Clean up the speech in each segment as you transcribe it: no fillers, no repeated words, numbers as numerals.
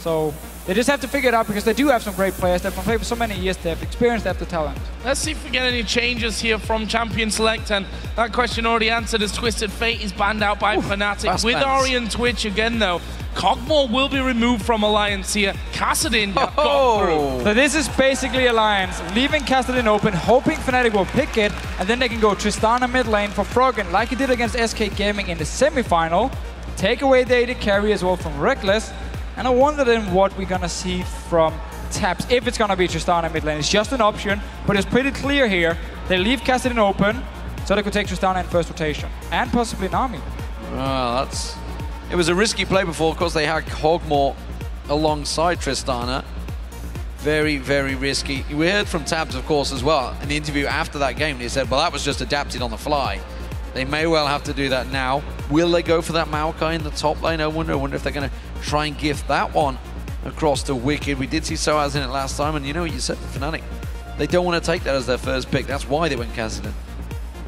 So they just have to figure it out because they do have some great players. They've played for so many years. They have experience, they have the talent. Let's see if we get any changes here from Champion Select. And that question already answered as Twisted Fate is banned out by Fnatic. With Ori and Twitch again, though, Cogmore will be removed from Alliance here. Kassadin got through. So this is basically Alliance leaving Kassadin open, hoping Fnatic will pick it, and then they can go Tristana mid lane for Froggen, like he did against SK Gaming in the semi-final. Take away the AD carry as well from Reckless. And I wonder then what we're gonna see from Taps, if it's gonna be Tristana mid lane. It's just an option, but it's pretty clear here. They leave Kassadin open, so they could take Tristana in first rotation. And possibly Nami. Well, it was a risky play before. Of course, they had Cogmore alongside Tristana. Very, very risky. We heard from Tabs, of course, as well, in the interview after that game. He said, well, that was just adapted on the fly. They may well have to do that now. Will they go for that Maokai in the top lane? I wonder if they're going to try and gift that one across to Wicked. We did see Soaz in it last time, and you know what you said to Fnatic. They don't want to take that as their first pick. That's why they went Kassadin.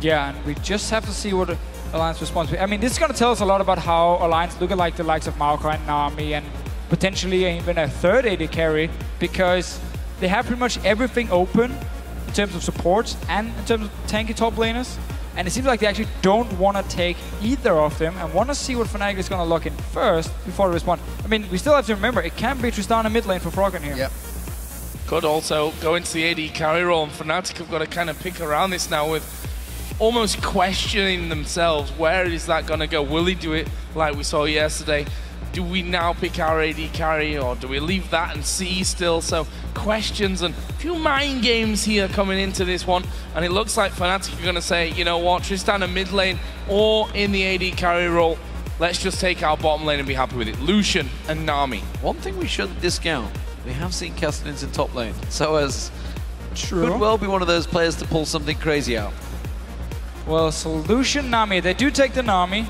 Yeah, and we just have to see what Alliance responds. I mean, this is going to tell us a lot about how Alliance look like the likes of Maokai and Nami, and potentially even a third AD carry, because they have pretty much everything open in terms of supports and in terms of tanky top laners. And it seems like they actually don't want to take either of them and want to see what Fnatic is going to lock in first before they respond. I mean, we still have to remember, it can be Tristana mid lane for Froggen here. Yep. Could also go into the AD carry role, and Fnatic have got to kind of pick around this now with almost questioning themselves. Where is that going to go? Will he do it like we saw yesterday? Do we now pick our AD carry, or do we leave that and see still? So questions and a few mind games here coming into this one. And it looks like Fnatic are going to say, you know what, Tristana mid lane or in the AD carry role, let's just take our bottom lane and be happy with it. Lucian and Nami. One thing we shouldn't discount, we have seen Kassadin's in top lane. So as True. could well be one of those players to pull something crazy out. Well, so Lucian, Nami, they do take the Nami,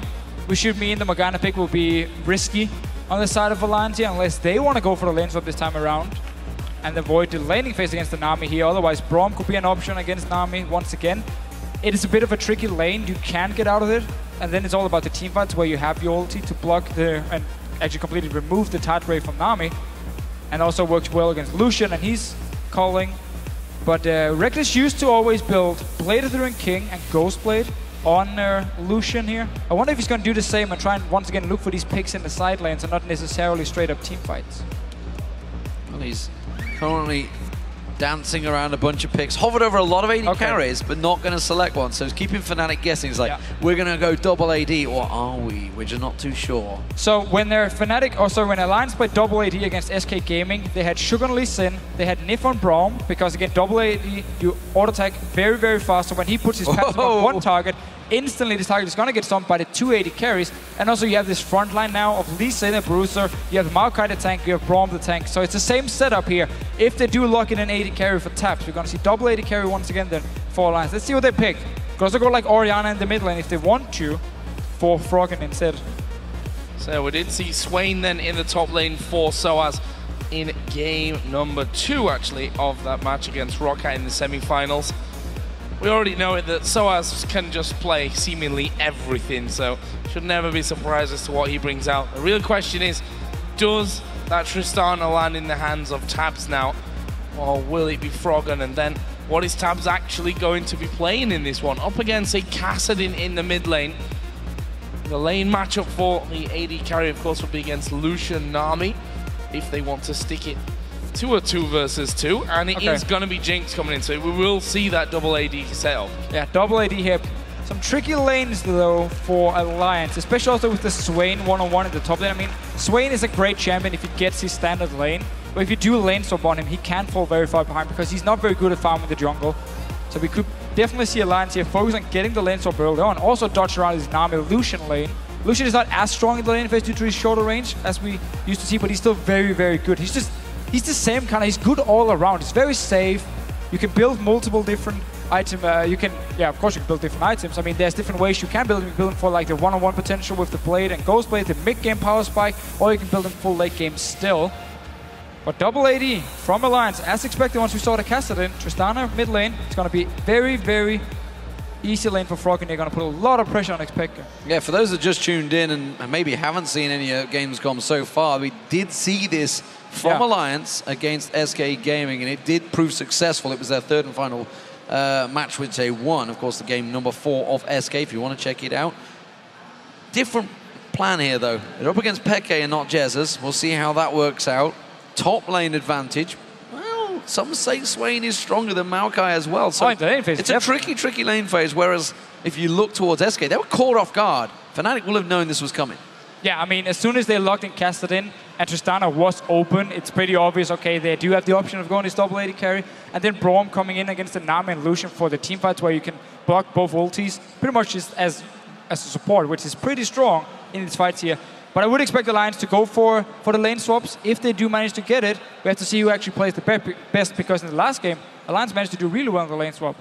which should mean the Morgana pick will be risky on the side of Alliance unless they want to go for the lane swap this time around and avoid the laning phase against the Nami here. Otherwise, Braum could be an option against Nami once again. It is a bit of a tricky lane. You can get out of it, and then it's all about the team fights where you have your ulti to block and actually completely remove the Tide Ray from Nami, and also works well against Lucian, and he's calling. But Reckless used to always build Blade of the Ruined King and Ghostblade on Lucian here. I wonder if he's going to do the same and try and once again look for these picks in the side lanes and not necessarily straight up team fights. Well, he's currently dancing around a bunch of picks, hovered over a lot of AD carries, but not going to select one. So he's keeping Fnatic guessing. He's like, we're going to go double AD, or are we? We're just not too sure. So when they're Fnatic, also when Alliance played double AD against SK Gaming, they had Sugar on Lee Sin, they had Nif on Braum, because again, double AD, you auto attack very, very fast. So when he puts his passive on one target, instantly this target is going to get stumped by the 2 AD carries. And also you have this front line now of Lee Sin, the Bruiser, you have Maokai the tank, you have Braum the tank. So it's the same setup here. If they do lock in an AD carry for Taps, we're going to see double AD carry once again then for Alliance. Let's see what they pick. Could also go like Orianna in the mid lane if they want to, for Froggen instead. So we did see Swain then in the top lane for Soaz in game number 2 actually of that match against Rocket in the semi-finals. We already know that Soaz can just play seemingly everything, so should never be surprised as to what he brings out. The real question is, does that Tristana land in the hands of Tabs now, or will it be Froggen? And then what is Tabs actually going to be playing in this one? Up against a Kassadin in the mid lane. The lane matchup for the AD carry, of course, will be against Lucian Nami, if they want to stick it to a 2 versus 2, and it is going to be Jinx coming in, so we will see that double AD setup. Yeah, double AD here. Some tricky lanes though for Alliance, especially also with the Swain one-on-one in the top lane. I mean, Swain is a great champion if he gets his standard lane, but if you do lane swap on him, he can fall very far behind because he's not very good at farming the jungle. So we could definitely see Alliance here focus on getting the lane swap early on, also dodge around his Nami Lucian lane. Lucian is not as strong in the lane phase due to his shorter range as we used to see, but he's still very, very good. He's the same kind of, he's good all around. He's very safe. You can build multiple different items. Of course you can build different items. I mean, there's different ways you can build him. You can build him for like the one-on-one potential with the Blade and Ghostblade, the mid-game power spike, or you can build him full late game still. But double AD from Alliance, as expected once we saw the Kassadin, Tristana mid lane, it's going to be very, very easy lane for Frog, and they're going to put a lot of pressure on Xpeka. Yeah, for those that just tuned in and maybe haven't seen any Gamescom so far, we did see this from Alliance against SK Gaming, and it did prove successful. It was their third and final match, which they won. Of course, the game number 4 of SK, if you want to check it out. Different plan here, though. They're up against Peke and not Jesus. We'll see how that works out. Top lane advantage. Well, some say Swain is stronger than Maokai as well. So it's a tricky lane phase, whereas if you look towards SK, they were caught off guard. Fnatic will have known this was coming. Yeah, I mean, as soon as they locked and casted in, and Tristana was open, it's pretty obvious, okay, they do have the option of going this double AD carry, and then Braum coming in against the Nami and Lucian for the team fights where you can block both ultis, pretty much just as a support, which is pretty strong in these fights here. But I would expect Alliance to go for the lane swaps. If they do manage to get it, we have to see who actually plays the best, because in the last game, Alliance managed to do really well in the lane swap.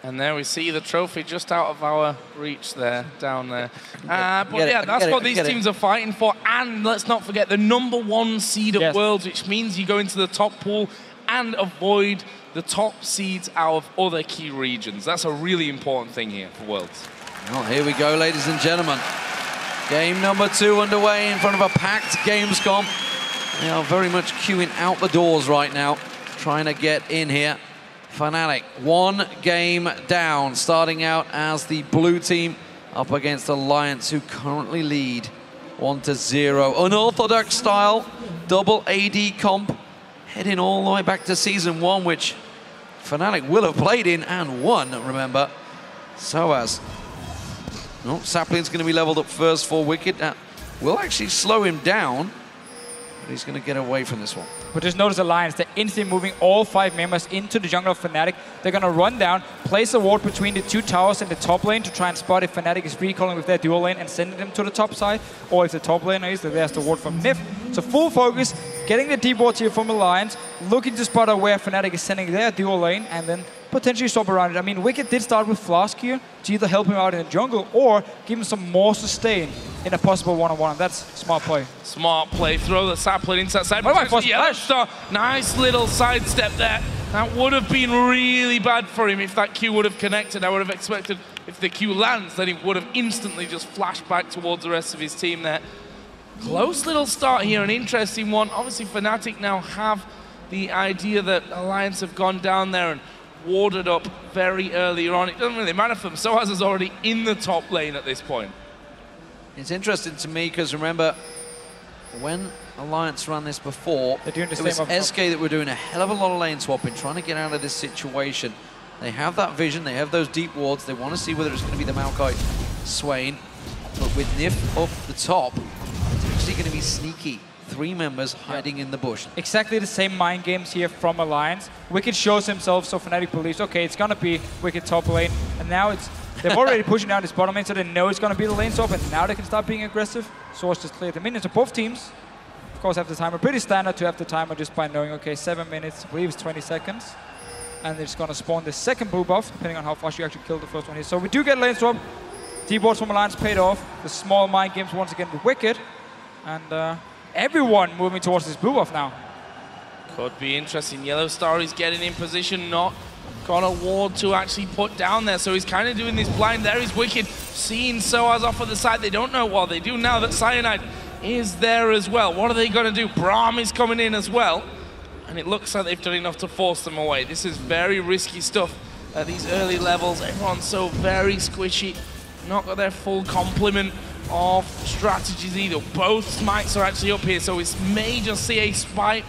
And there we see the trophy just out of our reach there, down there. But yeah, that's what these teams are fighting for. And let's not forget the #1 seed at Worlds, which means you go into the top pool and avoid the top seeds out of other key regions. That's a really important thing here for Worlds. Well, here we go, ladies and gentlemen. Game number 2 underway in front of a packed Gamescom. They are very much queuing out the doors right now, trying to get in here. Fnatic, 1 game down, starting out as the blue team up against Alliance, who currently lead 1-0. Unorthodox style, double AD comp, heading all the way back to Season 1, which Fnatic will have played in and won, remember. Soaz. Oh, Sapling's going to be leveled up first for Wicked. Will actually slow him down, but he's going to get away from this one. But just notice Alliance, they're instantly moving all 5 members into the jungle of Fnatic. They're going to run down, place a ward between the 2 towers in the top lane to try and spot if Fnatic is recalling with their dual lane and sending them to the top side, or if the top laner is, there's the ward from Nif. So full focus, getting the deep wards here from Alliance, looking to spot out where Fnatic is sending their dual lane, and then potentially swap around it. I mean, Wicked did start with Flask here to either help him out in the jungle or give him some more sustain in a possible one-on-one. That's smart play. Smart play. Throw the Sapling into that side. Nice little sidestep there. That would have been really bad for him if that Q would have connected. I would have expected if the Q lands, then he would have instantly just flashed back towards the rest of his team there. Close little start here, an interesting one. Obviously, Fnatic now have the idea that Alliance have gone down there and warded up very early on. It doesn't really matter for them. Soaz is already in the top lane at this point. It's interesting to me because remember, when Alliance ran this before, it was SK that were doing a hell of a lot of lane swapping, trying to get out of this situation. They have that vision, they have those deep wards, they want to see whether it's going to be the Maokai Swain. But with Nif up the top, it's actually going to be sneaky. 3 members hiding in the bush. Exactly the same mind games here from Alliance. Wicked shows himself, so Fnatic believes, okay, it's going to be Wicked top lane. And now they've already pushing down this bottom lane, so they know it's going to be the lane swap, and now they can start being aggressive. Source just cleared the minions. So both teams, of course, have the timer. Pretty standard to have the timer just by knowing, okay, 7 minutes, I believe it's 20 seconds. And they're just going to spawn the second blue buff, depending on how fast you actually kill the first one here. So we do get lane swap. D-boards from Alliance paid off. The small mind games once again with Wicked. And everyone moving towards this blue buff now. Could be interesting. Yellow Star is getting in position, not got a ward to actually put down there, so he's kind of doing this blind. There is Wicked, seeing Soaz off on the side. They don't know what they do now that Cyanide is there as well. What are they going to do? Braum is coming in as well, and it looks like they've done enough to force them away. This is very risky stuff at these early levels. Everyone's so very squishy, not got their full complement of strategies either. Both smites are actually up here, so we may just see a smite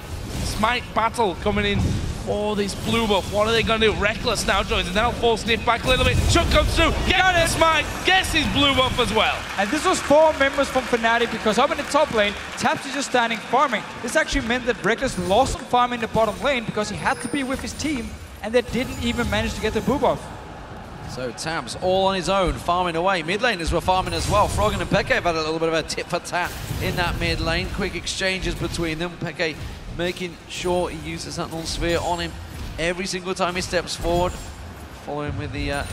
battle coming in for this blue buff. What are they going to do? Reckless now joins, and that'll force Nif back a little bit. Chuck comes through, get the smite, gets his blue buff as well. And this was 4 members from Fnatic, because up in the top lane, Taps is just standing farming. This actually meant that Reckless lost some farm in the bottom lane because he had to be with his team, and they didn't even manage to get the blue buff. So Tabs all on his own, farming away. Mid laners were farming as well. Froggen and Peke have had a little bit of a tit for tat in that mid lane. Quick exchanges between them. Peke making sure he uses that null sphere on him every single time he steps forward. Following with the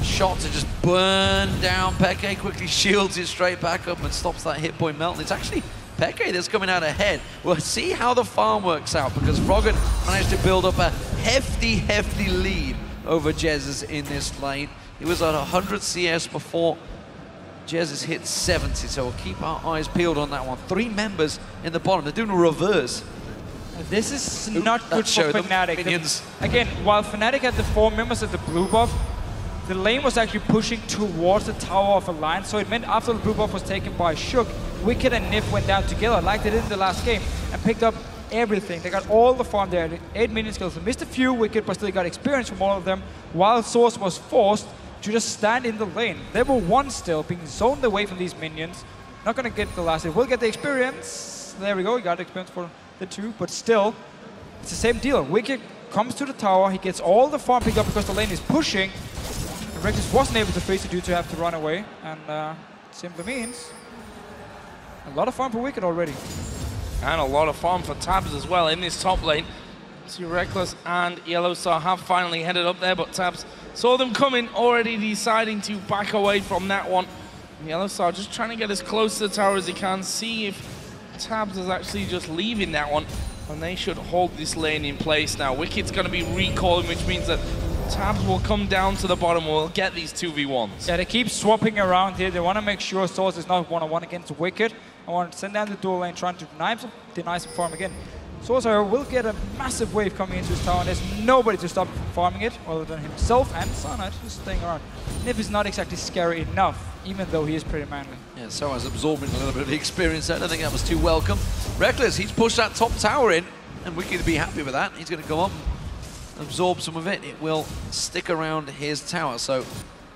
shot to just burn down Peke. Quickly shields it straight back up and stops that hit point melt. And it's actually Peke that's coming out ahead. We'll see how the farm works out, because Froggen managed to build up a hefty lead over Jesus in this lane. He was at 100 CS before Jez has hit 70, so we'll keep our eyes peeled on that one. 3 members in the bottom. They're doing a reverse. This is not good for Fnatic. Again, while Fnatic had the 4 members at the blue buff, the lane was actually pushing towards the Tower of Alliance, so it meant after the blue buff was taken by Shook, Wicked and Nif went down together like they did in the last game and picked up everything. They got all the farm there, 8 minion skills. They missed a few, Wicked, but still got experience from all of them, while Source was forced to just stand in the lane. Level 1 still, being zoned away from these minions. Not going to get the last hit. Will get the experience. There we go, he got the experience for the 2, but still, it's the same deal. Wicked comes to the tower, he gets all the farm picked up because the lane is pushing. And Reckless wasn't able to freeze the dude to have to run away, and simply means a lot of farm for Wicked already. And a lot of farm for Tabs as well in this top lane. See, Reckless and Yellowstar have finally headed up there, but Tabs saw them coming, already deciding to back away from that one. And Yellowstar just trying to get as close to the tower as he can, see if Tabs is actually just leaving that one, and they should hold this lane in place now. Wicked's going to be recalling, which means that Tabs will come down to the bottom, we'll get these 2v1s. Yeah, they keep swapping around here. They want to make sure Source is not one-on-one against Wicked. I want to send down the dual lane, trying to deny some farm again. Source will get a massive wave coming into his tower, and there's nobody to stop him from farming it, other than himself and Cyanide just staying around. Nif is not exactly scary enough, even though he is pretty manly. Yeah, so as absorbing a little bit of the experience there. I don't think that was too welcome. Reckless, he's pushed that top tower in, and Wicked to be happy with that. He's going to go up, absorb some of it. It will stick around his tower, so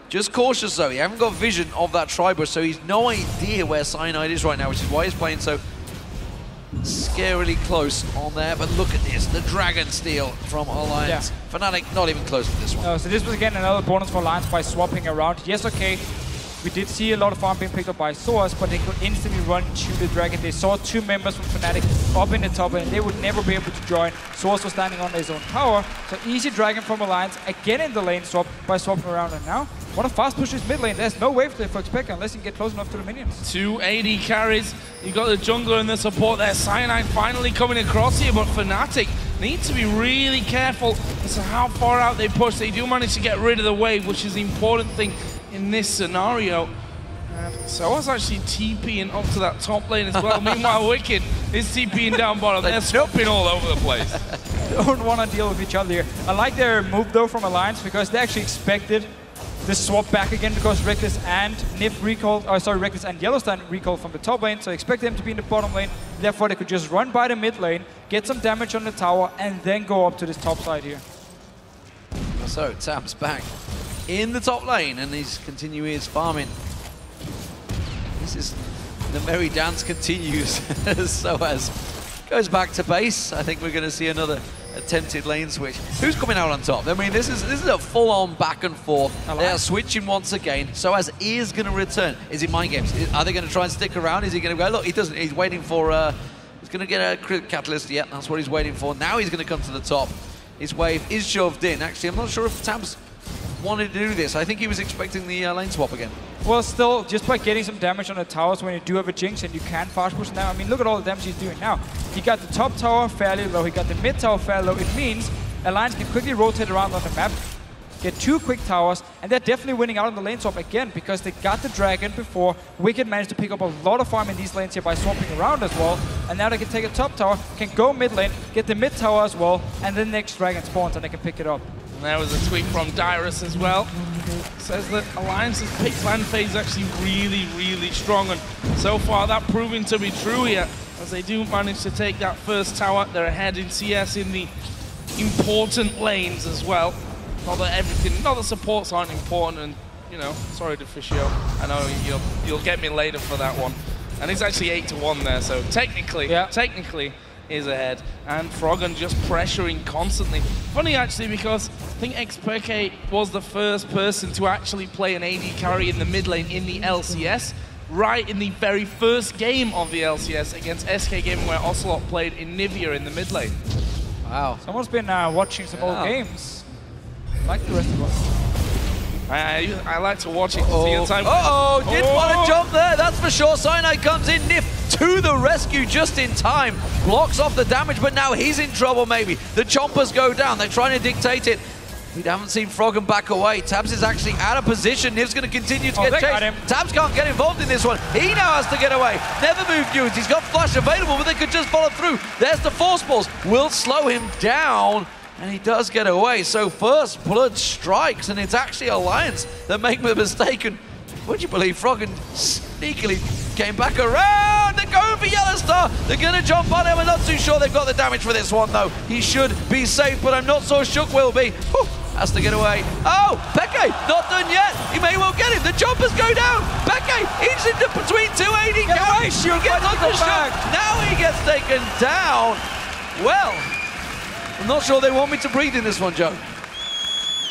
just cautious though. He haven't got vision of that Tribush, so he's no idea where Cyanide is right now, which is why he's playing so scarily close on there. But look at this, the Dragon Steal from Alliance. Yeah. Fnatic not even close to this one. No, so this was again another bonus for Alliance by swapping around. Yes, okay, we did see a lot of farm being picked up by Source, but they could instantly run to the Dragon. They saw 2 members from Fnatic up in the top, and they would never be able to join. Source was standing on his own tower, so easy Dragon from Alliance, again in the lane swap by swapping around. And now, what a fast push is mid lane. There's no wave for Expector unless you can get close enough to the minions. 2 AD carries. You got the jungler and the support there. Cyanide finally coming across here, but Fnatic need to be really careful as to how far out they push. They do manage to get rid of the wave, which is the important thing in this scenario. And so I was actually TPing up to that top lane as well. Meanwhile, Wicked is TPing down bottom. They're swapping all over the place. Don't want to deal with each other here. I like their move though from Alliance, because they actually expected the swap back again, because Reckless and Nif recalled, Reckless and Yellowstone recalled from the top lane, so expect them to be in the bottom lane. Therefore, they could just run by the mid lane, get some damage on the tower, and then go up to this top side here. So Tabs back in the top lane, and he's continuing his farming. This is the merry dance continues. So as goes back to base, I think we're going to see another attempted lane switch. Who's coming out on top? I mean, this is a full-on back and forth. They are switching once again. So as is going to return. Is it mind games? Are they going to try and stick around? Is he going to go? Look, he doesn't. He's waiting for. He's going to get a crit catalyst. Yeah, that's what he's waiting for. Now he's going to come to the top. His wave is shoved in. Actually, I'm not sure if Tabs wanted to do this. I think he was expecting the lane swap again. Well, still, just by getting some damage on the towers when you do have a Jinx and you can fast push now. I mean, look at all the damage he's doing now. He got the top tower fairly low, he got the mid tower fairly low. It means Alliance can quickly rotate around on the map, get 2 quick towers, and they're definitely winning out on the lane swap again, because they got the Dragon before. Wicked managed to pick up a lot of farm in these lanes here by swapping around as well, and now they can take a top tower, can go mid lane, get the mid tower as well, and then next Dragon spawns and they can pick it up. And there was a tweet from Dyrus as well. Says that Alliance's pick plan phase is actually really, really strong, and so far that proving to be true here, as they do manage to take that first tower. They're ahead in CS in the important lanes as well. Not that supports aren't important, and you know, sorry Deficio, I know you'll get me later for that one. And it's actually 8-1 there, so technically is ahead. And Froggen just pressuring constantly. Funny actually, because I think Expeke was the first person to actually play an AD carry in the mid lane in the LCS, right in the very first game of the LCS against SK Gaming, where Ocelot played in Nivea in the mid lane. Wow. Someone's been watching some old games, like the rest of us. I like to watch it to see the time. Didn't want to jump there, that's for sure. Cyanide comes in, Nif to the rescue just in time. Blocks off the damage, but now he's in trouble maybe. The chompers go down, they're trying to dictate it. We haven't seen Froggen back away. Tabs is actually out of position. Niv's going to continue to get chased. Tabs can't get involved in this one. He now has to get away. Never move dudes. He's got flash available, but they could just follow through. There's the force balls. Will slow him down, and he does get away. So first blood strikes, and it's actually Alliance that make the mistake. And would you believe Froggen sneakily came back around? They're going for Yellow Star. They're going to jump on him. I'm not too sure they've got the damage for this one, though. He should be safe, but I'm not so Shook will be. Whew. Has to get away. Oh, Peke, not done yet. He may well get him. The jumpers go down. Peke, he's in between 280. Get away, Shook. He gets onto Shook. Now he gets taken down. Well, I'm not sure they want me to breathe in this one, Joe.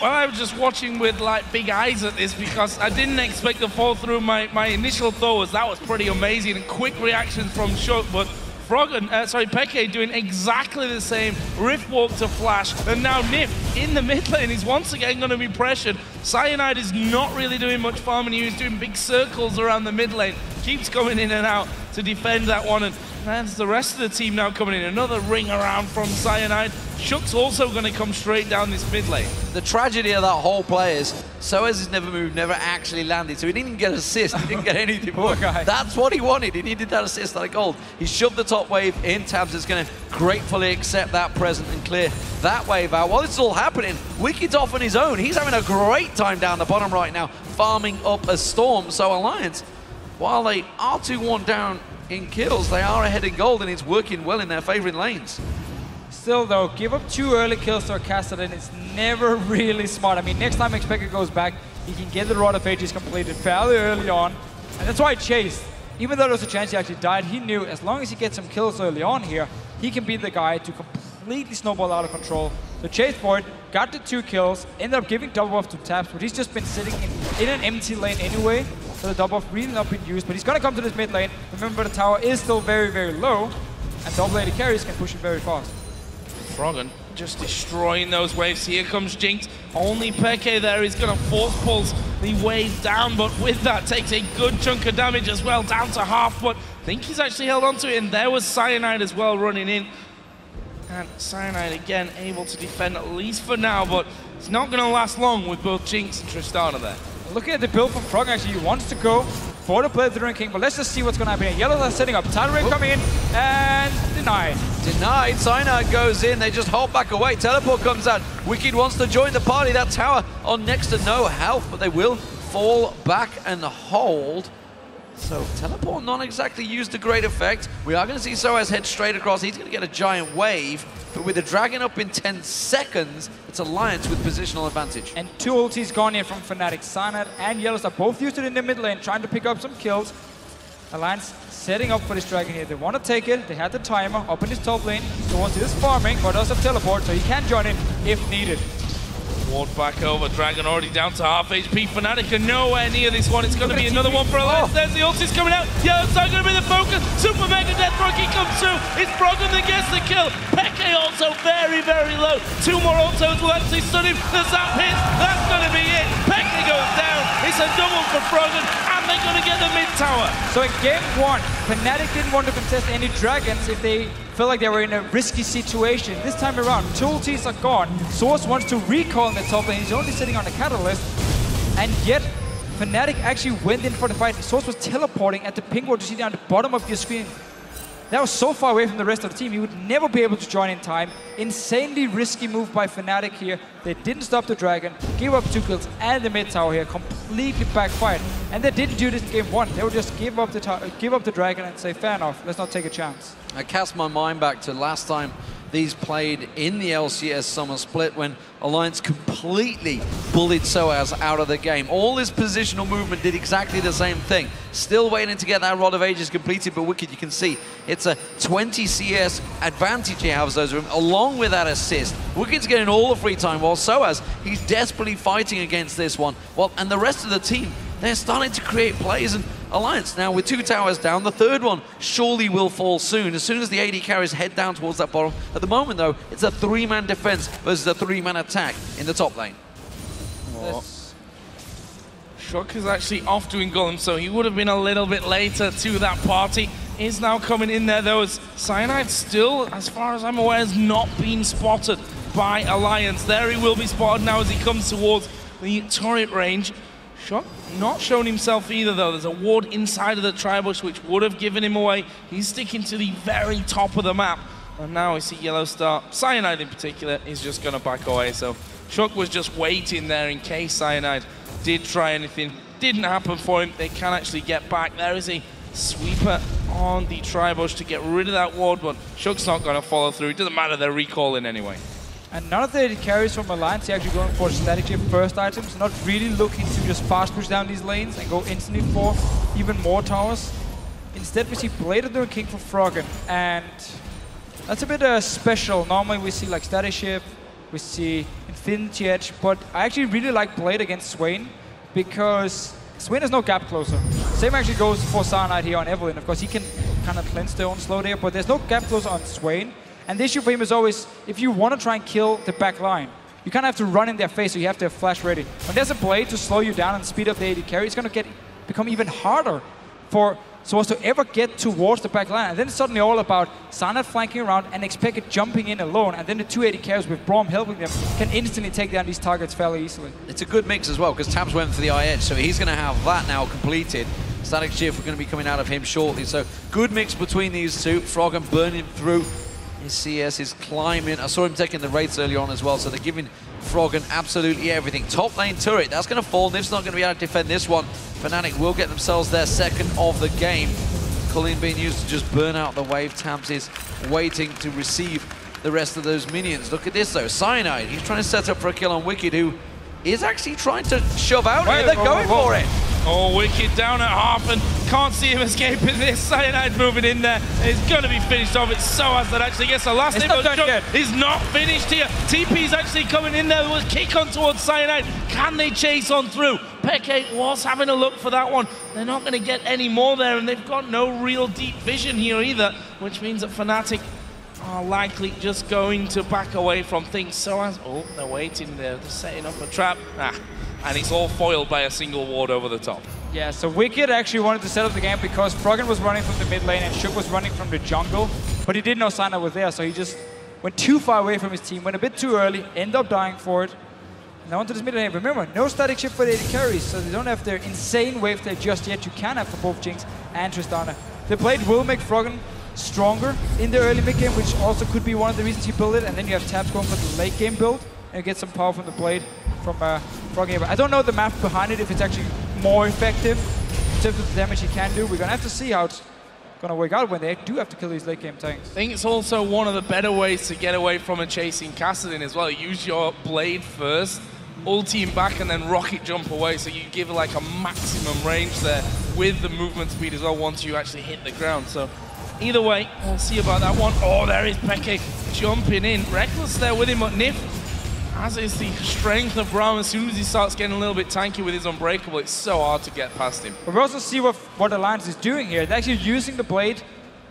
Well, I was just watching with like big eyes at this because I didn't expect to fall through. My initial thought was that was pretty amazing and quick reactions from Shook, but Peke doing exactly the same. Rift walk to flash, and now Nif in the mid lane is once again going to be pressured. Cyanide is not really doing much farming. He was doing big circles around the mid lane. Keeps coming in and out to defend that one, and that's the rest of the team now coming in. Another ring around from Cyanide. Shook's also going to come straight down this mid lane. The tragedy of that whole play is Soaz' never moved, never actually landed, so he didn't even get an assist, he didn't get anything. Poor guy. That's what he wanted, he needed that assist like gold. He shoved the top wave in. Tabs is going to gratefully accept that present and clear that wave out. While this is all happening, Wicked's off on his own. He's having a great time down the bottom right now, farming up a storm. So Alliance, while they are 2-1 down in kills, they are ahead in gold, and it's working well in their favorite lanes. Still though, give up 2 early kills to a Castellan is never really smart. I mean, next time Expected goes back, he can get the Rod of Ages completed fairly early on, and that's why he chased. Even though there was a chance he actually died, he knew as long as he gets some kills early on here, he can be the guy to completely snowball out of control. So chased for it, got the 2 kills, ended up giving double buff to Tabs, but he's just been sitting in an empty lane anyway, so the double buff really not been used, but he's gonna come to this mid lane. Remember, the tower is still very, very low, and double AD carries can push it very fast. Froggen just destroying those waves. Here comes Jinx. Only Peke there is going to force pulse the wave down, but with that takes a good chunk of damage as well, down to half, but I think he's actually held on to it, and there was Cyanide as well running in. And Cyanide again able to defend at least for now, but it's not going to last long with both Jinx and Tristana there. Looking at the build from Froggen, actually he wants to go for the play of the Ruin King, but let's just see what's going to happen here. Yellows are setting up, Tidal Wave coming in, and denied. Denied, Cyanide goes in, they just hold back away, teleport comes out. Wicked wants to join the party, that tower on next to no health, but they will fall back and hold. So teleport not exactly used to great effect. We are going to see Soaz head straight across, he's going to get a giant wave, but with the dragon up in 10 seconds, it's Alliance with positional advantage. And 2 ultis gone here from Fnatic. Cyanide and Yellows are both used it in the mid lane, trying to pick up some kills. Alliance setting up for this dragon here. They want to take it, they had the timer up in his top lane. He wants to do this farming, but does have teleport, so he can join it if needed. Ward back over, Dragon already down to half HP. Fnatic are nowhere near this one. It's going to be another one for Alliance. There's the ultis coming out. Yeah, it's not going to be the focus. Super Mega Death Rocky comes through. It's Froggen that gets the kill. Peke also very, very low. 2 more ultos will actually stun him. The zap hits. That's going to be it. Peke goes down. It's a double for Froggen, and they're going to get the mid tower. So in game 1, Fnatic didn't want to contest any dragons if they felt like they were in a risky situation. This time around, 2 ultis are gone. Source wants to recall in the top lane. He's only sitting on the catalyst. And yet, Fnatic actually went in for the fight. Source was teleporting at the ping ward to see down the bottom of your screen. That was so far away from the rest of the team, he would never be able to join in time. Insanely risky move by Fnatic here. They didn't stop the dragon, gave up 2 kills and the mid tower here, completely backfired. And they didn't do this in game 1. They would just give up the dragon and say, fair enough, let's not take a chance. I cast my mind back to last time these played in the LCS Summer Split when Alliance completely bullied Soaz out of the game. All this positional movement did exactly the same thing. Still waiting to get that Rod of Ages completed, but Wicked, you can see, it's a 20 CS advantage he has over him, along with that assist. Wicked's getting all the free time, while Soaz, he's desperately fighting against this one. Well, and the rest of the team, they're starting to create plays, and Alliance now with 2 towers down, the 3rd one surely will fall soon as the AD carries head down towards that bottom. At the moment though, it's a 3-man defense versus a 3-man attack in the top lane. Shook is actually off doing Golem, so he would have been a little bit later to that party. is now coming in there, though, as Cyanide still, as far as I'm aware, has not been spotted by Alliance. There he will be spotted now as he comes towards the turret range. Shock not shown himself either, though. There's a ward inside of the tri-bush which would have given him away. He's sticking to the very top of the map. And now we see Yellow Star, Cyanide in particular, is just going to back away. So Shock was just waiting there in case Cyanide did try anything. Didn't happen for him. They can actually get back. There is a sweeper on the tri-bush to get rid of that ward, but Shock's not going to follow through. It doesn't matter, they're recalling anyway. And none of the carries from Alliance are actually going for Static Shift first items, not really looking to just fast push down these lanes and go instantly for even more towers. Instead, we see Blade doing King for Froggen, and that's a bit special. Normally we see like Static Shift, we see Infinity Edge, but I actually really like Blade against Swain because Swain has no gap closer. Same actually goes for Cyanide here on Evelyn. Of course, he can kind of cleanse their own slow there, but there's no gap closer on Swain. And the issue for him is always, if you want to try and kill the back line, you kind of have to run in their face, so you have to have flash ready. When there's a Blade to slow you down and speed up the AD carry, it's going to become even harder for Soaz to ever get towards the back line. And then it's suddenly all about Cyanide flanking around and Expected jumping in alone, and then the two AD carries with Braum helping them can instantly take down these targets fairly easily. It's a good mix as well, because Tabs went for the eye edge, so he's going to have that now completed. Static Shift, we're going to be coming out of him shortly, so good mix between these two. Froggen burning through. His CS is climbing. I saw him taking the Wraiths early on as well, so they're giving Froggen absolutely everything. Top lane turret, that's going to fall. Nif's not going to be able to defend this one. Fnatic will get themselves their second of the game. Colleen being used to just burn out the wave. Tabs is waiting to receive the rest of those minions. Look at this though, Cyanide, he's trying to set up for a kill on Wicked, who is actually trying to shove out here. They're going for it. Oh, Wicked down at half and can't see him escaping this. Cyanide moving in there. It's going to be finished off. It's Soaz that actually gets the last hit. He's not finished here. TP's actually coming in there. There was kick on towards Cyanide. Can they chase on through? Peke was having a look for that one. They're not going to get any more there, and they've got no real deep vision here either, which means that Fnatic are likely just going to back away from things. Soaz, oh, they're waiting there. They're setting up a trap. And it's all foiled by a single ward over the top. Yeah, so Wicked actually wanted to set up the game because Froggen was running from the mid lane and Shook was running from the jungle, but he didn't know Cyanide was there, so he just went too far away from his team, went a bit too early, ended up dying for it. Now onto this mid lane. Remember, no Static Shift for the AD carries, so they don't have their insane wave there just yet. You can have for both Jinx and Tristana. The Blade will make Froggen stronger in the early mid game, which also could be one of the reasons you build it, and then you have Tabs going for the late game build, and you get some power from the Blade from Froggen. I don't know the math behind it, if it's actually more effective in terms of the damage he can do. We're gonna have to see how it's gonna work out when they do have to kill these late game tanks. I think it's also one of the better ways to get away from a chasing Kassadin as well. Use your Blade first, ulti him back, and then rocket jump away, so you give like a maximum range there with the movement speed as well once you actually hit the ground. So either way, we'll see about that one. Oh, there is Peke jumping in. Reckless there with him, but Nif, as is the strength of Braum, as soon as he starts getting a little bit tanky with his Unbreakable, it's so hard to get past him. But we also see what Alliance is doing here. They're actually using the Blade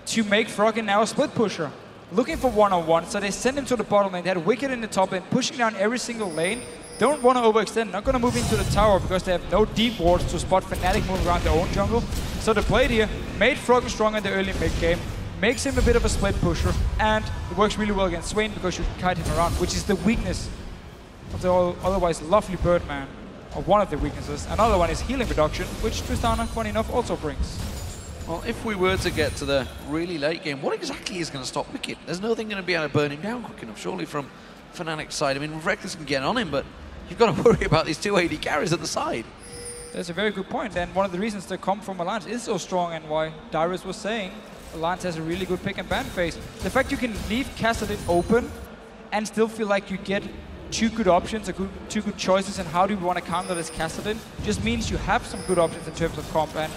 to make Froggen now a split pusher. Looking for one-on-one, so they send him to the bottom lane. They had Wicked in the top lane, pushing down every single lane. Don't want to overextend, not going to move into the tower because they have no deep wards to spot Fnatic moving around their own jungle. So the Blade here made Froggen strong in the early mid-game, makes him a bit of a split pusher, and it works really well against Swain because you can kite him around, which is the weakness of the otherwise lovely Birdman, or one of the weaknesses. Another one is healing reduction, which Tristana, funny enough, also brings. Well, if we were to get to the really late game, what exactly is going to stop Wicked? There's nothing going to be able to burn him down quick enough, surely, from Fnatic's side. I mean, Reckless can get on him, but you've got to worry about these two AD carries at the side. That's a very good point, and one of the reasons the comp from Alliance is so strong, and why Darius was saying Alliance has a really good pick and ban phase. The fact you can leave Kassadin open and still feel like you get two good options, two good choices, and how do you want to counter this Kassadin just means you have some good options in terms of comp. And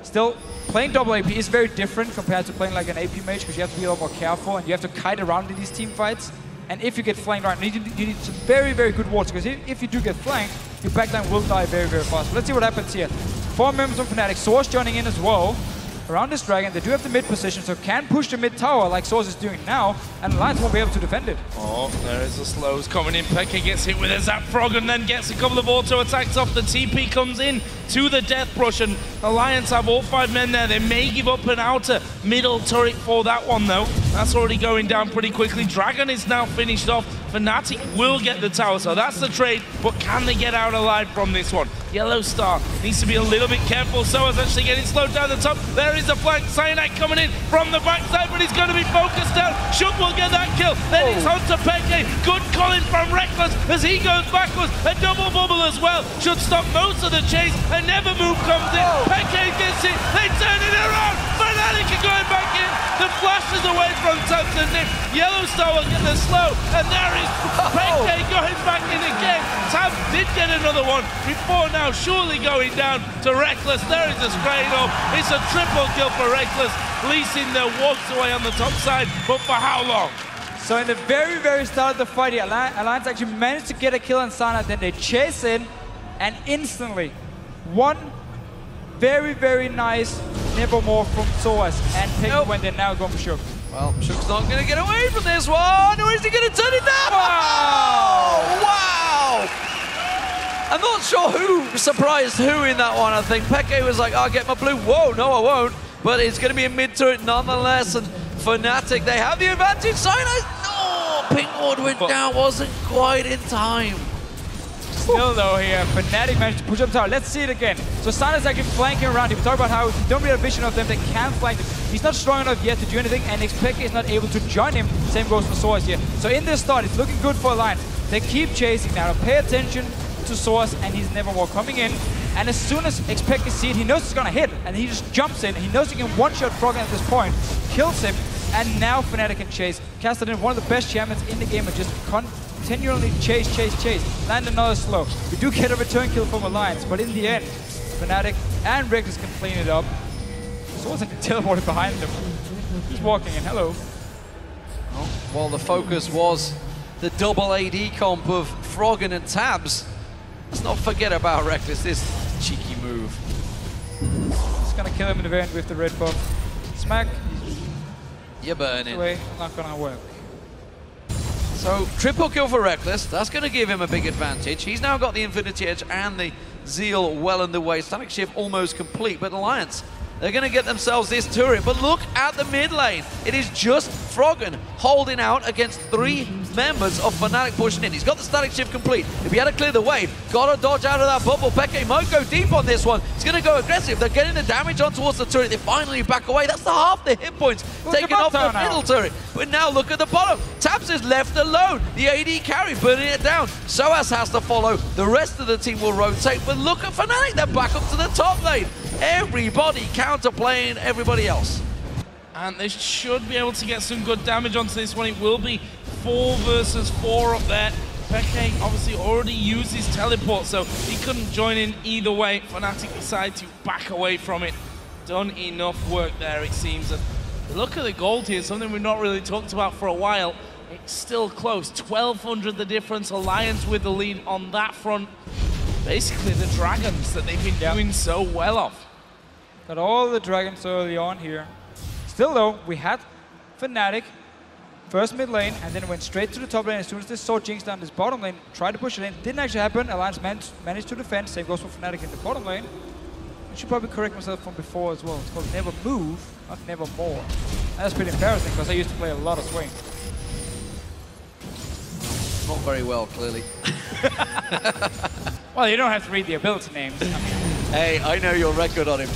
still, playing double AP is very different compared to playing like an AP mage, because you have to be a lot more careful and you have to kite around in these team fights. And if you get flanked right, you need some very, very good wards, because if you do get flanked, your backline will die very, very fast. But let's see what happens here. 4 members of Fnatic, Soaz joining in as well. around this dragon. They do have the mid position, so can push the mid tower like Source is doing now, and Alliance won't be able to defend it. Oh, there is the slows coming in. Peke gets hit with a Zap Frog and then gets a couple of auto attacks off. The TP comes in to the Death Brush, and Alliance have all 5 men there. They may give up an outer middle turret for that one though. That's already going down pretty quickly. Dragon is now finished off. Fnatic will get the tower, so that's the trade, but can they get out alive from this one? Yellow Star needs to be a little bit careful. Soa's actually getting slowed down the top. There is a flank. Cyanide coming in from the backside, but he's going to be focused down. Shook will get that kill. Then it's Hunter Peke. Good calling from Reckless as he goes backwards. A double bubble as well. Should stop most of the chase. A never move comes in. Peke gets it. They turn it around. Fnatic are going back in. The flash is away from Tabs and Nick. Yellow Star will get the slow, and there is Peke going back in again. Tabs did get another one before now, surely going down to Reckless. There is a straight up. It's a triple kill for Reckless. Lee Sin there walks away on the top side, but for how long? So in the very, very start of the fight, the Alliance actually managed to get a kill on Sana, then they chase in, and instantly, one very, very nice Nevermore from Soas and Peke when they're now going for Shook. Well, Shook's not going to get away from this one, or is he going to turn it down? Wow! Wow! I'm not sure who surprised who in that one. I think Peke was like, I'll get my blue. Whoa, no, I won't. But it's going to be a mid-turret nonetheless, and Fnatic, they have the advantage. Cyanide, no! Pink Ward went down, wasn't quite in time. Still though here, Fnatic managed to push up tower. Let's see it again. So Sana's actually flanking around him. We talk about how if you don't really have vision of them, they can flank him. He's not strong enough yet to do anything, and Peke is not able to join him. Same goes for Soas here. So in this start, it's looking good for Alliance. They keep chasing now. Pay attention to Soas, and he's Nevermore coming in. And as soon as Peke sees it, he knows it's gonna hit, and he just jumps in. He knows he can one-shot Frog at this point, kills him, and now Fnatic can chase. Castellan, one of the best champions in the game, and just continually chase, land another slow. We do get a return kill from Alliance, but in the end, Fnatic and Reckless can clean it up. Someone's like teleported behind them. He's walking in, hello. Oh, well, the focus was the double AD comp of Froggen and Tabs. Let's not forget about Reckless, this cheeky move. Just gonna kill him in the end with the red buff. Smack. You're burning. Away, not gonna work. So, triple kill for Reckless. That's going to give him a big advantage. He's now got the Infinity Edge and the Zeal well underway. Static shift almost complete, but Alliance, they're going to get themselves this turret. But look at the mid lane. It is just Froggen holding out against 3 members of Fnatic pushing in. He's got the static shift complete. If he had to clear the way, got to dodge out of that bubble. Peke might go deep on this one. He's going to go aggressive. They're getting the damage on towards the turret. They finally back away. That's the half the hit points taken off the middle turret. But now look at the bottom. Tabs is left alone. The AD carry burning it down. Soas has to follow. The rest of the team will rotate. But look at Fnatic. They're back up to the top lane. Everybody counterplaying everybody else. And they should be able to get some good damage onto this one. It will be 4 versus 4 up there. Peke obviously already used his teleport, so he couldn't join in either way. Fnatic decided to back away from it. Done enough work there, it seems. And look at the gold here, something we've not really talked about for a while. It's still close, 1,200 the difference. Alliance with the lead on that front. Basically the dragons that they've been doing so well off. Got all the dragons early on here. Still though, we had Fnatic first mid lane, and then went straight to the top lane as soon as they saw Jinx down this bottom lane. Tried to push it in, didn't actually happen. Alliance managed to defend. Same goes for Fnatic in the bottom lane. I should probably correct myself from before as well. It's called Never Move, not Never More. And that's pretty embarrassing because I used to play a lot of Swain. Not very well, clearly. Well, you don't have to read the ability names. I mean, hey, I know your record on him.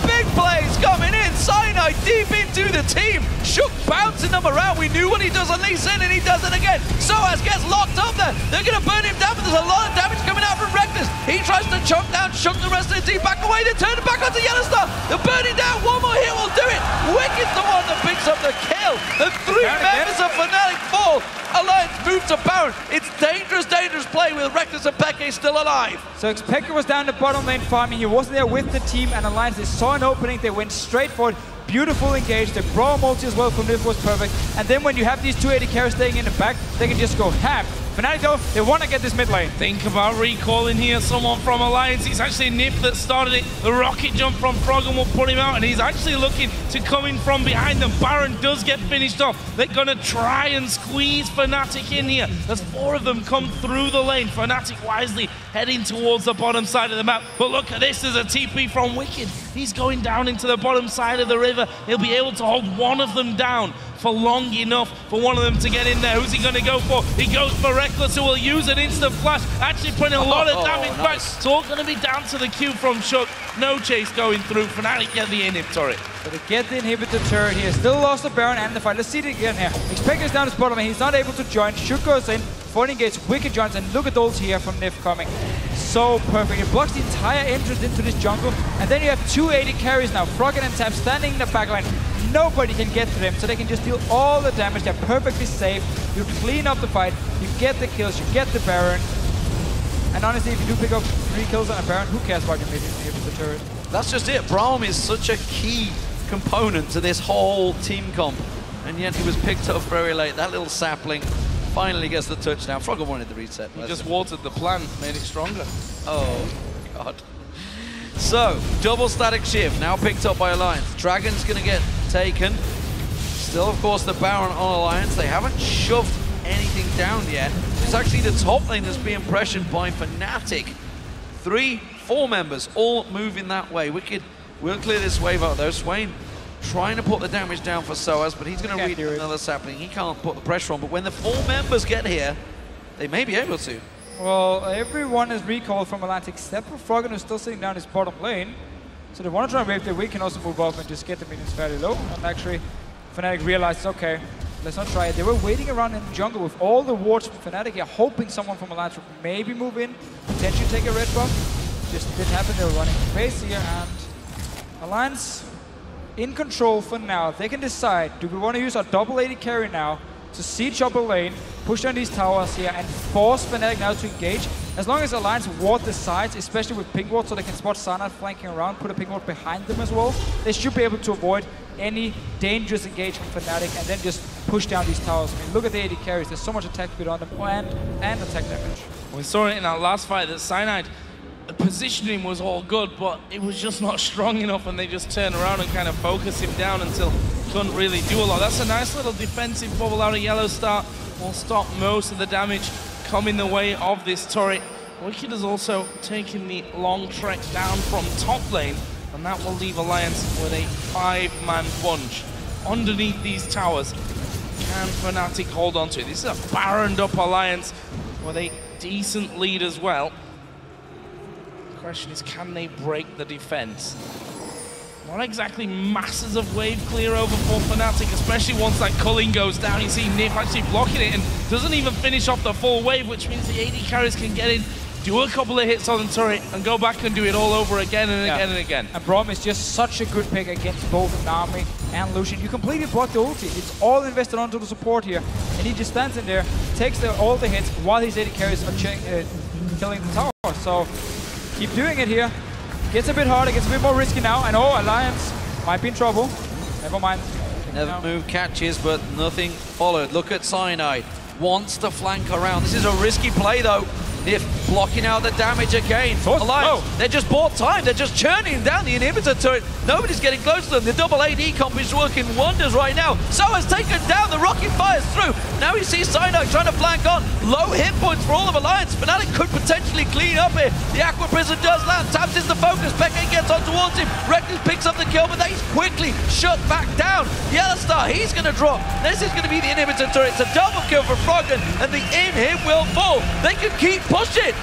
Big plays coming in. Cyanide deep into the team. Shook bouncing them around. We knew what he does on Lee Sin, and he does it again. Soas gets locked up there. They're going to burn him down, but there's a lot of damage coming out from Reckless. He tries to choke down Shook, the rest of the team back away. They turn it back onto Yellow Star. They're burning down. One more hit will do it. Wicked's the one that picks up the kill. The 3 members of Fnatic fall. Alliance move to Baron. It's dangerous, dangerous play with Reckless and Peke still alive. So Peke was down the bottom lane farming. He wasn't there with the team, and Alliance, they saw an opening. They went straight for it. Beautiful engage. The brawl multi as well from Niv was perfect. And then when you have these 280 carries staying in the back, they can just go ham. Fnatic though, they want to get this mid lane. Think about recalling here someone from Alliance. It's actually Nif that started it. The rocket jump from Froggen will put him out, and he's actually looking to come in from behind them. Baron does get finished off. They're going to try and squeeze Fnatic in here. There's 4 of them come through the lane. Fnatic wisely heading towards the bottom side of the map. But look at this, there's a TP from Wicked. He's going down into the bottom side of the river. He'll be able to hold one of them down for long enough for one of them to get in there. Who's he going to go for? He goes for Reckless, who will use an instant flash, actually putting a lot of damage back. It's all going to be down to the Q from Shook. No chase going through. Fnatic get the inhib turret. So they get the inhibitor turret here. Still lost the Baron and the fight. Let's see it again here. Expector's down his bottom and he's not able to join. Shook goes in. Forty engage, Wicked joins, and look at those here from Nif coming. So perfect. It blocks the entire entrance into this jungle. And then you have 2 AD carries now. Froggen and Tab standing in the backline. Nobody can get to them, so they can just deal all the damage. They're perfectly safe. You clean up the fight, you get the kills, you get the Baron. And honestly, if you do pick up 3 kills on a Baron, who cares about your mid inhibitor turret? That's just it. Braum is such a key component to this whole team comp. And yet he was picked up very late. That little sapling finally gets the touchdown. Froggen wanted the reset. He just watered the plant, made it stronger. Oh, God. So, double static shift, now picked up by Alliance. Dragon's going to get taken. Still, of course, the Baron on Alliance. They haven't shoved anything down yet. It's actually the top lane that's being pressured by Fnatic. 3, 4 members all moving that way. Wicked will clear this wave out, though. Swain trying to put the damage down for Soaz, but he's going to read another sapling. He can't put the pressure on, but when the 4 members get here, they may be able to. Well, everyone is recalled from Atlantic except for Froggen, who's still sitting down his bottom lane. So they want to try and wave their we can also move up and just get the minions fairly low. And actually, Fnatic realized, okay, let's not try it. They were waiting around in the jungle with all the wards from Fnatic here, hoping someone from Alliance would maybe move in, potentially take a red buff. Just didn't happen. They were running base here, and Alliance in control for now. They can decide, do we want to use our double AD carry now to siege up a lane, push down these towers here, and force Fnatic now to engage. As long as Alliance ward the sides, especially with ping ward, so they can spot Cyanide flanking around, put a ping ward behind them as well, they should be able to avoid any dangerous engagement from Fnatic and then just push down these towers. I mean, look at the AD carries. There's so much attack speed on them and attack damage. We saw it in our last fight that Cyanide, the positioning was all good, but it was just not strong enough, and they just turned around and kind of focused him down until couldn't really do a lot. That's a nice little defensive bubble out of Yellow Star. Will stop most of the damage coming the way of this turret. Wicked has also taken the long trek down from top lane, and that will leave Alliance with a 5-man bunch underneath these towers. Can Fnatic hold on to it? This is a Baroned up Alliance with a decent lead as well. The question is, can they break the defense? Not exactly masses of wave clear over for Fnatic, especially once that culling goes down. You see Nif actually blocking it and doesn't even finish off the full wave, which means the AD carries can get in, do a couple of hits on the turret, and go back and do it all over again and again and again. And Braum is just such a good pick against both Nami and Lucian. You completely block the ulti. It's all invested onto the support here. And he just stands in there, takes all the hits while his AD carries are killing the tower. So keep doing it here. Gets a bit harder, gets a bit more risky now, and oh, Alliance might be in trouble. Never mind. Another move catches, but nothing followed. Look at Cyanide. Wants to flank around. This is a risky play, though. Nif blocking out the damage again. Alliance, they just bought time. They're just churning down the inhibitor turret. Nobody's getting close to them. The double AD comp is working wonders right now. Soaz taken down. The rocket fires through. Now you see Cyanide trying to flank on. Low hit points for all of Alliance. Fnatic could potentially clean up here. The Aqua Prison does land. Tabs is the focus. Peke gets on towards him. Reckless picks up the kill, but he's quickly shut back down. Yellow Star, he's going to drop. This is going to be the inhibitor turret. It's a double kill for Froggen, and the inhib will fall. They can keep pushing.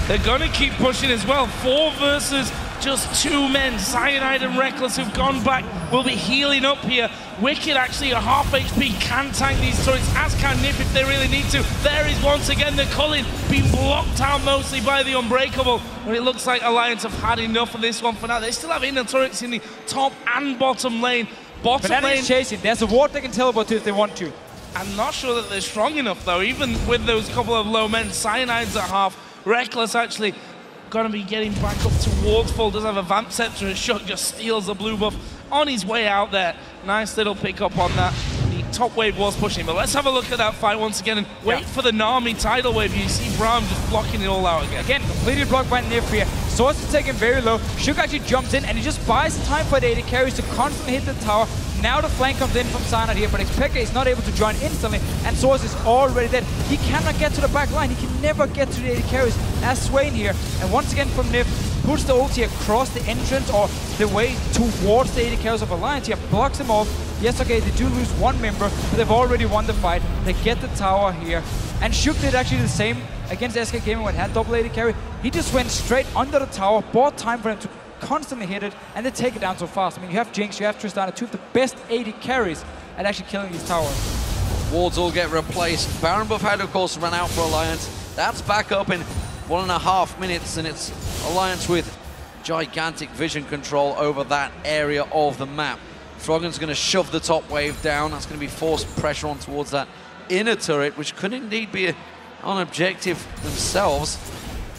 They're going to keep pushing as well. 4 versus just 2 men. Cyanide and Reckless, who've gone back, will be healing up here. Wicked actually at half HP can tank these turrets, as can Nif if they really need to. There is once again the culling being blocked out mostly by the Unbreakable. But it looks like Alliance have had enough of this one for now. They still have inner turrets in the top and bottom lane. Bottom lane is chasing. There's a ward they can teleport to if they want to. I'm not sure that they're strong enough though, even with those couple of low men. Cyanide's at half. Reckless actually going to be getting back up towards full. Does have a Vamp Scepter, and Shook just steals the blue buff on his way out there. Nice little pick up on that. The top wave was pushing. But let's have a look at that fight once again and wait for the Nami tidal wave. You see Braum just blocking it all out again. Again, completely blocked by Nif here. Source is taken very low. Shook actually jumps in and he just buys time for the AD carries to constantly hit the tower. Now the flank comes in from Cyanide here, but Xpeke is not able to join instantly, and Source is already dead. He cannot get to the back line. He can never get to the AD carries as Swain here. And once again from Nif, puts the ulti across the entrance or the way towards the AD carries of Alliance here, blocks them off. Yes, okay, they do lose one member, but they've already won the fight. They get the tower here. And Shook did actually the same against SK Gaming when he had double AD carry. He just went straight under the tower, bought time for them to constantly hit it, and they take it down so fast. I mean, you have Jinx, you have Tristana, two of the best AD carries at actually killing these towers. Wards all get replaced. Baron buff had, of course, run out for Alliance. That's back up in 1.5 minutes, and it's Alliance with gigantic vision control over that area of the map. Froggen's going to shove the top wave down. That's going to be forced pressure on towards that inner turret, which could indeed be on objective themselves.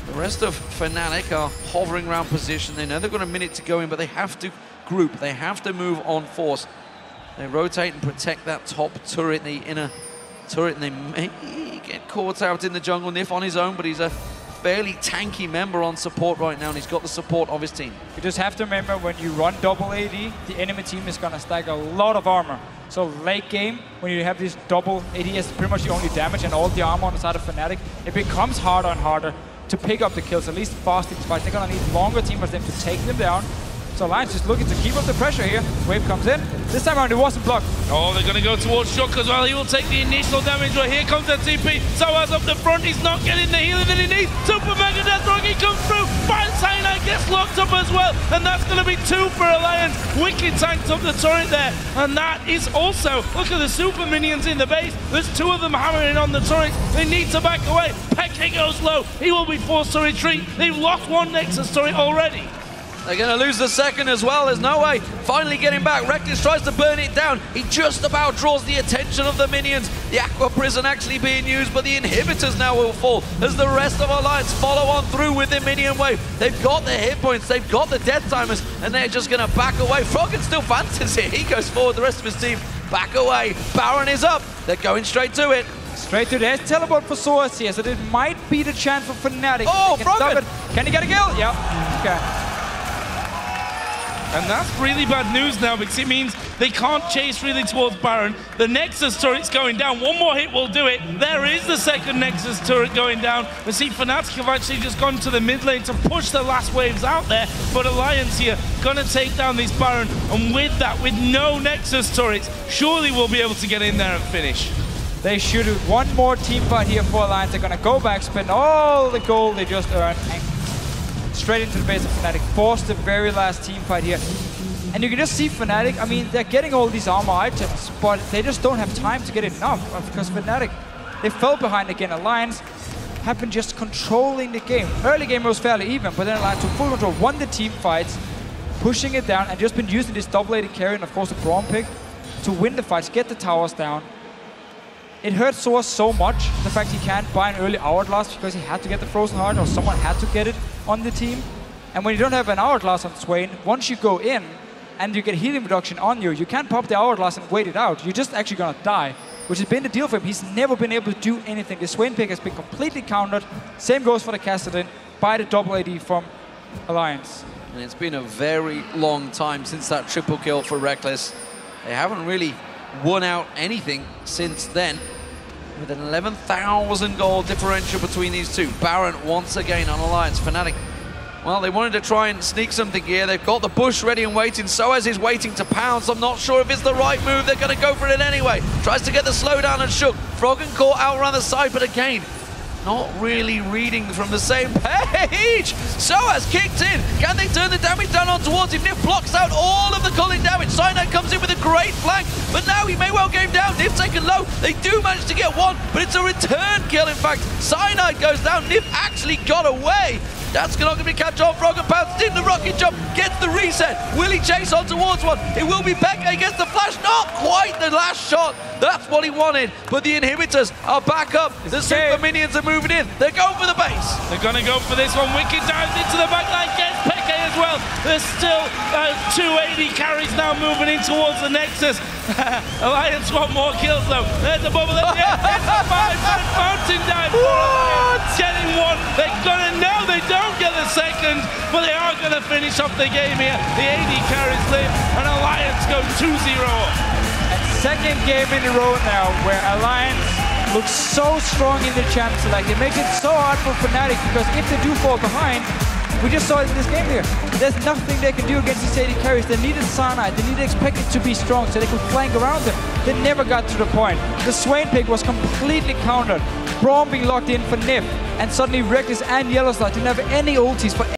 The rest of Fnatic are hovering around position. They know they've got a minute to go in, but they have to group. They have to move on force. They rotate and protect that top turret, the inner turret, and they may get caught out in the jungle. Nif on his own, but he's a fairly tanky member on support right now, and he's got the support of his team. You just have to remember, when you run double AD, the enemy team is going to stack a lot of armor. So late game, when you have this double AD as pretty much the only damage and all the armor on the side of Fnatic, it becomes harder and harder to pick up the kills, at least fast in fights. They're going to need longer team for them to take them down. So Alliance just looking to keep up the pressure here. Wave comes in. This time around, it wasn't blocked. Oh, they're going to go towards Shook as well. He will take the initial damage, but here comes that TP. Soaz up the front. He's not getting the healing that he needs. Super Mega Death Rocky comes through. Finds Cyanide, gets locked up as well. And that's going to be 2 for Alliance. Wicked tanked up the turret there. And that is also, look at the super minions in the base. There's 2 of them hammering on the turret. They need to back away. Peke goes low. He will be forced to retreat. They've lost one Nexus turret already. They're going to lose the second as well. There's no way. Finally getting back. Reckless tries to burn it down. He just about draws the attention of the minions. The Aqua Prison actually being used, but the inhibitors now will fall as the rest of Alliance follow on through with the minion wave. They've got the hit points. They've got the death timers, and they're just going to back away. Froggen still fancies it. He goes forward. The rest of his team back away. Baron is up. They're going straight to it. Straight to the teleport for Source here, so it might be the chance for Fnatic. Oh, Froggen! Can he get a kill? Yeah. Okay. And that's really bad news now, because it means they can't chase really towards Baron. The Nexus turret's going down. One more hit will do it. There is the second Nexus turret going down. We see Fnatic have actually just gone to the mid lane to push the last waves out there. But Alliance here gonna take down this Baron. And with that, with no Nexus turrets, surely we'll be able to get in there and finish. They should do one more team fight here for Alliance. They're gonna go back, spend all the gold they just earned, and straight into the base of Fnatic, force the very last team fight here. And you can just see Fnatic, I mean, they're getting all these armor items, but they just don't have time to get enough, because Fnatic, they fell behind again. Alliance have been just controlling the game. Early game was fairly even, but then Alliance took full control, won the team fights, pushing it down, and just been using this double-AD carry and of course the Braum pick to win the fights, get the towers down. It hurt Source so much, the fact he can't buy an early Hourglass because he had to get the Frozen Heart, or someone had to get it on the team. And when you don't have an Hourglass on Swain, once you go in and you get healing reduction on you, you can't pop the Hourglass and wait it out. You're just actually gonna die, which has been the deal for him. He's never been able to do anything. The Swain pick has been completely countered. Same goes for the Kassadin by the double AD from Alliance. And it's been a very long time since that triple kill for Reckless. They haven't really won out anything since then, with an 11,000 gold differential between these two. Baron once again on Alliance. Fnatic, well, they wanted to try and sneak something here. They've got the bush ready and waiting. Soaz is waiting to pounce. I'm not sure if it's the right move. They're going to go for it anyway. Tries to get the slowdown and Shook. Froggen caught out around the side, but again, not really reading from the same page. Soaz kicked in. Can they turn the damage down on towards him? Nif blocks out all of the culling damage. Cyanide comes in with a great flank, but now he may well get him down. Nif taken low. They do manage to get one, but it's a return kill. In fact, Cyanide goes down. Nif actually got away. That's not going to be catch on. Froggen pounced in the rocket jump, gets the reset. Will he chase on towards one? It will be Peke against the flash. Not quite the last shot. That's what he wanted, but the inhibitors are back up. The super minions are moving in. They're going for the base. They're going to go for this one. Wicked dives into the backline, gets Peke as as well. There's still 280 carries now moving in towards the Nexus. Alliance want more kills though. There's a bubble. It's a 5-man mountain dive for Alliance. Getting one. They're gonna know they don't get the second, but they are gonna finish off the game here. The 80 carries live, and Alliance go 2-0. And second game in a row now where Alliance looks so strong in the champ select. It makes it so hard for Fnatic because if they do fall behind, we just saw it in this game here. There's nothing they can do against these 80 carries. They needed Cyanide. They needed Expected to be strong so they could flank around them. They never got to the point. The Swain pick was completely countered. Braum being locked in for Nif. And suddenly Reckless and Yellowstar didn't have any ultis for